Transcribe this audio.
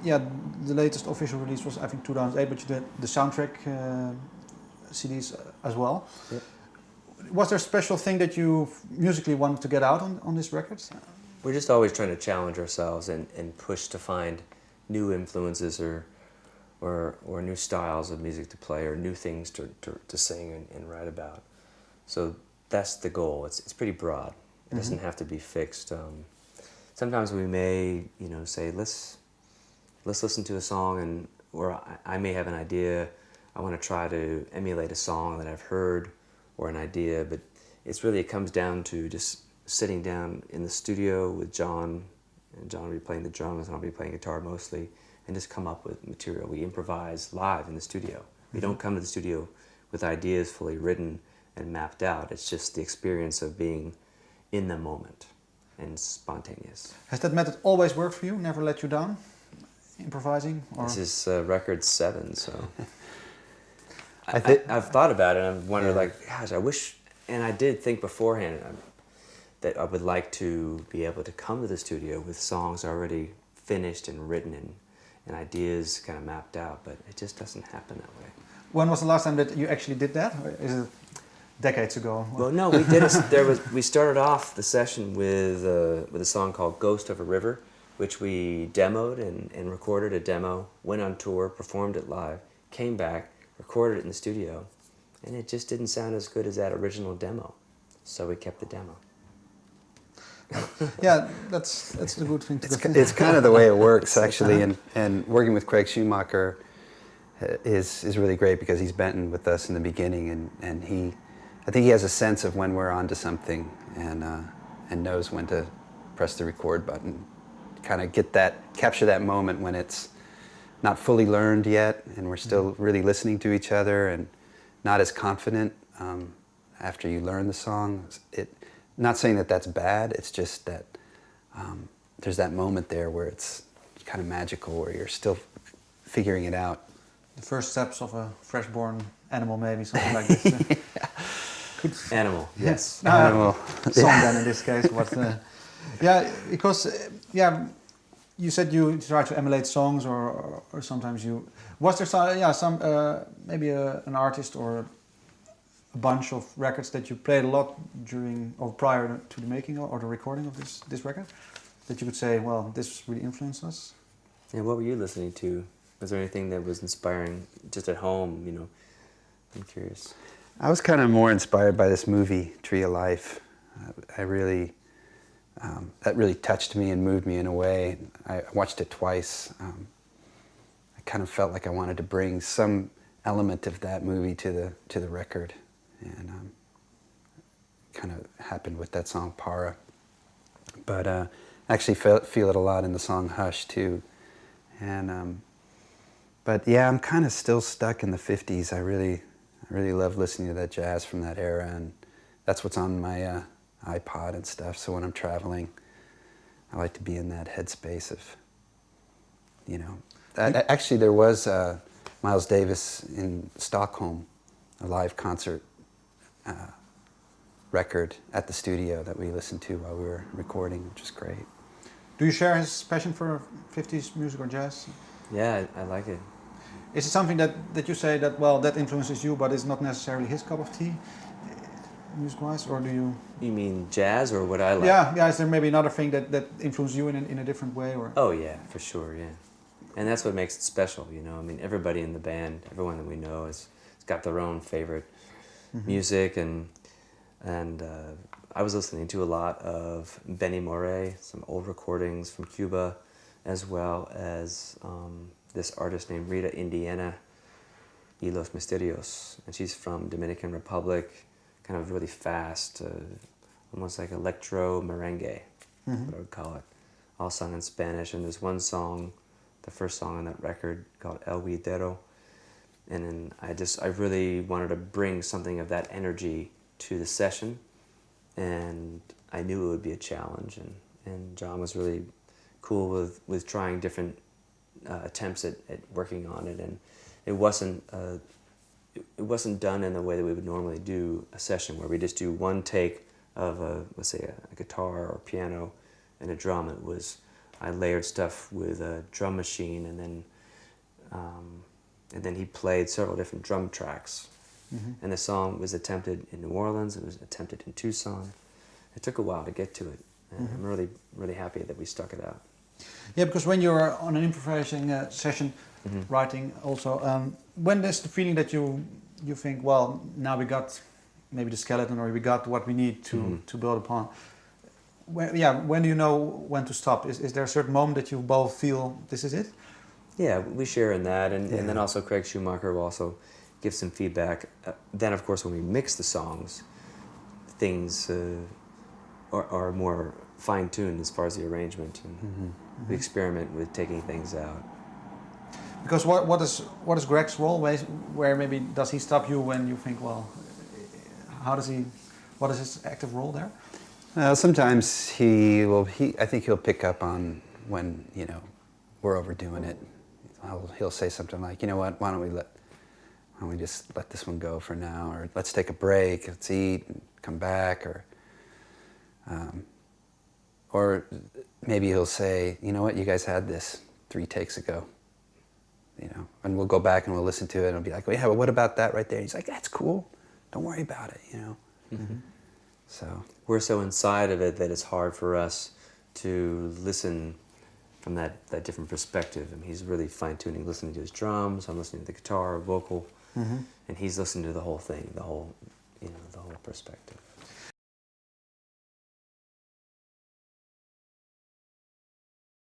yeah, the latest official release was I think 2008, but you did the soundtrack CDs as well. Yep. Was there a special thing that you musically wanted to get out on this record? We're just always trying to challenge ourselves and push to find new influences or new styles of music to play or new things to sing and write about. So that's the goal. It's pretty broad. It doesn't have to be fixed. Sometimes we may, say let's listen to a song, or I may have an idea. I want to try to emulate a song that I've heard or an idea, but it comes down to just sitting down in the studio with John, and John will be playing the drums and I'll be playing guitar mostly, and just come up with material. We improvise live in the studio. We don't come to the studio with ideas fully written and mapped out. It's just the experience of being in the moment and spontaneous. Has that method always worked for you? Never let you down? Improvising? Or? This is record 7, so I've thought about it and I've wondered, gosh, I wish, and I did think beforehand that I would like to be able to come to the studio with songs already finished and written and ideas kind of mapped out, but it just doesn't happen that way. When was the last time that you actually did that? Or is it decades ago? Well, no, we did. We started off the session with a song called "Ghost of a River," which we demoed and recorded a demo. Went on tour, performed it live, came back, recorded it in the studio, and it just didn't sound as good as that original demo. So we kept the demo. Yeah, that's a good thing to do. It's kind of the way it works, actually, and working with Craig Schumacher is really great because he's been with us in the beginning, and I think he has a sense of when we're onto something and knows when to press the record button, kind of capture that moment when it's not fully learned yet, and we're still really listening to each other and not as confident after you learn the song. Not saying that that's bad, it's just that there's that moment there where it's kind of magical, where you're still figuring it out. The first steps of a fresh-born animal, maybe, something like this. Animal, yes. Animal. Song then in this case. But, because you said you try to emulate songs, or sometimes you. Was there some maybe an artist or a bunch of records that you played a lot during or prior to the making or the recording of this record that you would say, well, this really influenced us? Yeah, what were you listening to? Was there anything that was inspiring just at home? I'm curious. I was kind of more inspired by this movie, Tree of Life. That really touched me and moved me in a way. I watched it twice. I kind of felt like I wanted to bring some element of that movie to the record, and kind of happened with that song Para. But actually feel it a lot in the song Hush too, and but yeah, I'm kind of still stuck in the 50s. I really love listening to that jazz from that era, and that's what's on my iPod and stuff. So when I'm traveling, I like to be in that headspace of, Actually, there was Miles Davis in Stockholm, a live concert record at the studio that we listened to while we were recording, which was great. Do you share his passion for 50s music or jazz? Yeah, I like it. Is it something that you say that, well, that influences you, but it's not necessarily his cup of tea, music-wise, or do you... You mean jazz or what I like? Yeah, is there maybe another thing that influenced you in a different way? Or? Oh yeah, for sure, yeah. And that's what makes it special, I mean, everybody in the band, everyone that we know has got their own favorite music, and I was listening to a lot of Benny Moré, some old recordings from Cuba, as well as this artist named Rita Indiana y los Misterios, and she's from Dominican Republic, kind of really fast, almost like electro merengue, what I would call it, all sung in Spanish. And there's one song, the first song on that record, called El Huidero, and then I really wanted to bring something of that energy to the session, and I knew it would be a challenge, and John was really cool with trying different attempts at working on it, and it wasn't done in the way that we would normally do a session, where we just do one take of let's say a guitar or piano and a drum. I layered stuff with a drum machine, and then he played several different drum tracks. And the song was attempted in New Orleans, it was attempted in Tucson. It took a while to get to it, and I'm really, really happy that we stuck it out. Yeah, because when you're on an improvising session, writing also, when there's the feeling that you think, well, now we got maybe the skeleton, or we got what we need to build upon. When do you know when to stop? Is there a certain moment that you both feel this is it? Yeah, we share in that, and then also Craig Schumacher will also give some feedback. Then, of course, when we mix the songs, things are more fine-tuned as far as the arrangement, and we experiment with taking things out. Because what is Greg's role? Where maybe does he stop you when you think, well, what is his active role there? Sometimes I think he'll pick up on when, you know, we're overdoing it. He'll say something like, you know what, why don't we just let this one go for now, or let's take a break, let's eat and come back, or maybe he'll say, you know what, you guys had this 3 takes ago, you know, and we'll go back and we'll listen to it and I'll be like, well, yeah, but what about that right there? And he's like, that's cool, don't worry about it, you know. So we're so inside of it that it's hard for us to listen from that different perspective. And he's really fine-tuning, listening to his drums, I'm listening to the guitar, vocal, and he's listening to the whole thing, the whole perspective.